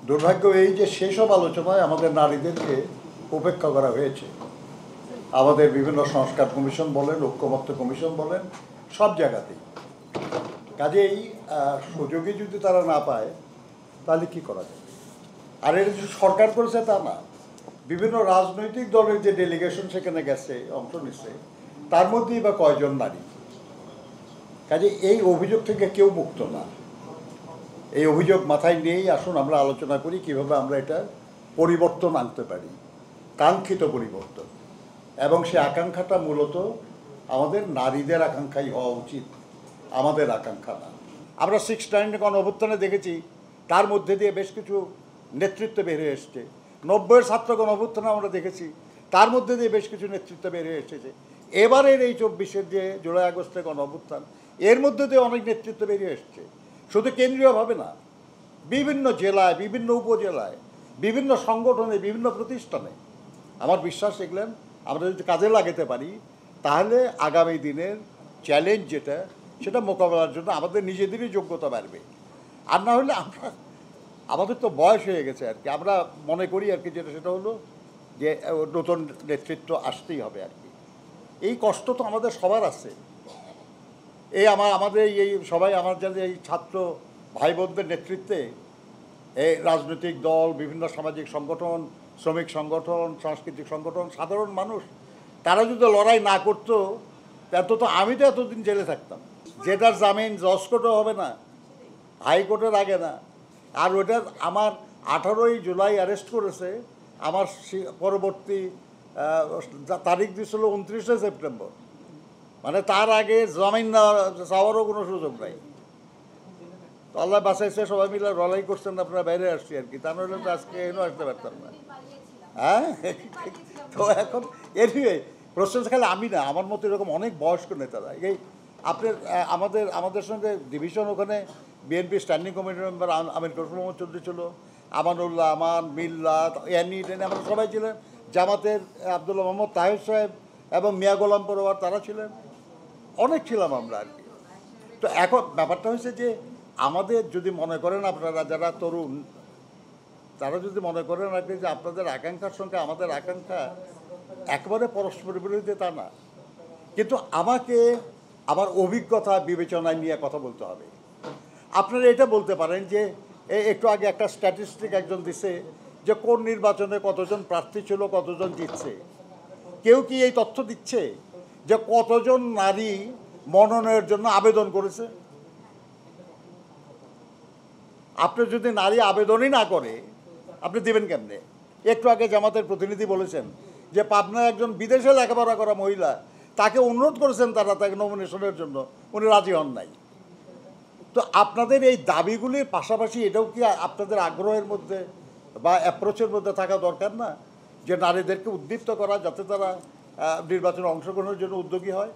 দুর্ভাগ্য এই যে সেসব আলোচনায় আমাদের নারীদেরকে উপেক্ষা করা হয়েছে। আমাদের বিভিন্ন সংস্কার কমিশন বলেন, ঐক্যমত্য কমিশন বলেন, সব জায়গাতেই। কাজেই সুযোগই যদি তারা না পায় তাহলে কি করা যায়? আর এটা যে সরকার করেছে তা না, বিভিন্ন রাজনৈতিক দলের যে ডেলিগেশন সেখানে গেছে, অংশ নিচ্ছে, তার মধ্যেই বা কয়জন নারী? কাজে এই অভিযোগ থেকে কেউ মুক্ত না। এই অভিযোগ মাথায় নিয়েই আসুন আমরা আলোচনা করি কীভাবে আমরা এটা পরিবর্তন আনতে পারি, কাঙ্ক্ষিত পরিবর্তন। এবং সে আকাঙ্ক্ষাটা মূলত আমাদের নারীদের আকাঙ্ক্ষাই হওয়া উচিত, আমাদের আকাঙ্ক্ষা না। আমরা 6/9 গণঅভ্যুত্থানে দেখেছি, তার মধ্যে দিয়ে বেশ কিছু নেতৃত্ব বের হয়ে এসছে। 90-এর ছাত্র গণঅভ্যুত্থানে আমরা দেখেছি, তার মধ্যে দিয়ে বেশ কিছু নেতৃত্ব বের হয়ে এসেছে। এবারের এই 24-এর যে জুলাই আগস্টের গণঅভ্যুত্থান, এর মধ্যে দিয়ে অনেক নেতৃত্ব বেরিয়ে এসছে, শুধু কেন্দ্রীয়ভাবে না, বিভিন্ন জেলায়, বিভিন্ন উপজেলায়, বিভিন্ন সংগঠনে, বিভিন্ন প্রতিষ্ঠানে। আমার বিশ্বাস এগুলেন আমরা যদি কাজে লাগাতে পারি তাহলে আগামী দিনের চ্যালেঞ্জ যেটা, সেটা মোকাবেলার জন্য আমাদের নিজেদেরই যোগ্যতা বাড়বে। আর না হলে আমাদের তো বয়স হয়ে গেছে আর কি, আমরা মনে করি আর কি, যেটা সেটা হলো যে নতুন নেতৃত্ব আসতেই হবে আর কি। এই কষ্ট তো আমাদের সবার আছে। এই আমাদের এই সবাই আমার যাদের এই ছাত্র ভাই বোনদের নেতৃত্বে এই রাজনৈতিক দল, বিভিন্ন সামাজিক সংগঠন, শ্রমিক সংগঠন, সাংস্কৃতিক সংগঠন, সাধারণ মানুষ, তারা যদি লড়াই না করতো তো আমি তো এতদিন জেলে থাকতাম। যেটার জামিন জজ কোর্টও হবে না, হাইকোর্টের আগে না। আর ওটার আমার 18ই জুলাই অ্যারেস্ট করেছে, আমার পরবর্তী তারিখ দিয়েছিল 29শে সেপ্টেম্বর। মানে তার আগে জামিন না চাওয়ারও কোনো সুযোগ নাই। তো আল্লাহ বাঁচাইছে, সবাই মিলে লড়াই করছেন, আপনারা বাইরে আসছি আর কি, তা নইলে তো আজকে এনে আসতে পারতাম না। হ্যাঁ, তো এখন এনিওয়ে প্রশ্ন খালি আমি না, আমার মতো এরকম অনেক বয়স্ক নেতারা। এই আপনার আমাদের সঙ্গে ডিভিশন, ওখানে বিএনপি স্ট্যান্ডিং কমিটির মেম্বার আমির খসরু মোহাম্মদ চৌধুরী ছিল, আমানুল্লাহ, আমান, মিল্লাত, এনি টেনি, আমরা সবাই ছিলেন। জামাতের আবদুল্লাহ মোহাম্মদ তাহের সাহেব এবং মিয়া গোলাম পরোয়ার, তারা ছিলেন। অনেক ছিলাম আমরা আর কি। তো এখন ব্যাপারটা হয়েছে যে আমাদের যদি মনে করেন, আপনারা যারা তরুণ, তারা যদি মনে করেন আর কি যে আপনাদের আকাঙ্ক্ষার সঙ্গে আমাদের আকাঙ্ক্ষা একেবারে পরস্পর বিরোধী, তা না। কিন্তু আমাকে আমার অভিজ্ঞতা বিবেচনায় নিয়ে কথা বলতে হবে। আপনারা এটা বলতে পারেন যে একটু আগে একটা স্ট্যাটিস্টিক একজন দিছে যে কোন নির্বাচনে কতজন প্রার্থী ছিল, কতজন জিতছে। কেউ কি এই তথ্য দিচ্ছে যে কতজন নারী মনোনয়নের জন্য আবেদন করেছে? আপনি যদি নারী আবেদনই না করে আপনি দেবেন কেমনে? একটু আগে জামাতের প্রতিনিধি বলেছেন যে পাবনায় একজন বিদেশে লেখাপড়া করা মহিলা, তাকে অনুরোধ করেছেন তারা তাকে নমিনেশনের জন্য, উনি রাজি হন নাই। তো আপনাদের এই দাবিগুলির পাশাপাশি এটাও কি আপনাদের আগ্রহের মধ্যে বা অ্যাপ্রোচের মধ্যে থাকা দরকার না, যে নারীদেরকে উদ্দীপ্ত করা যাতে তারা নির্বাচনে অংশগ্রহণের জন্য উদ্যোগী হয়?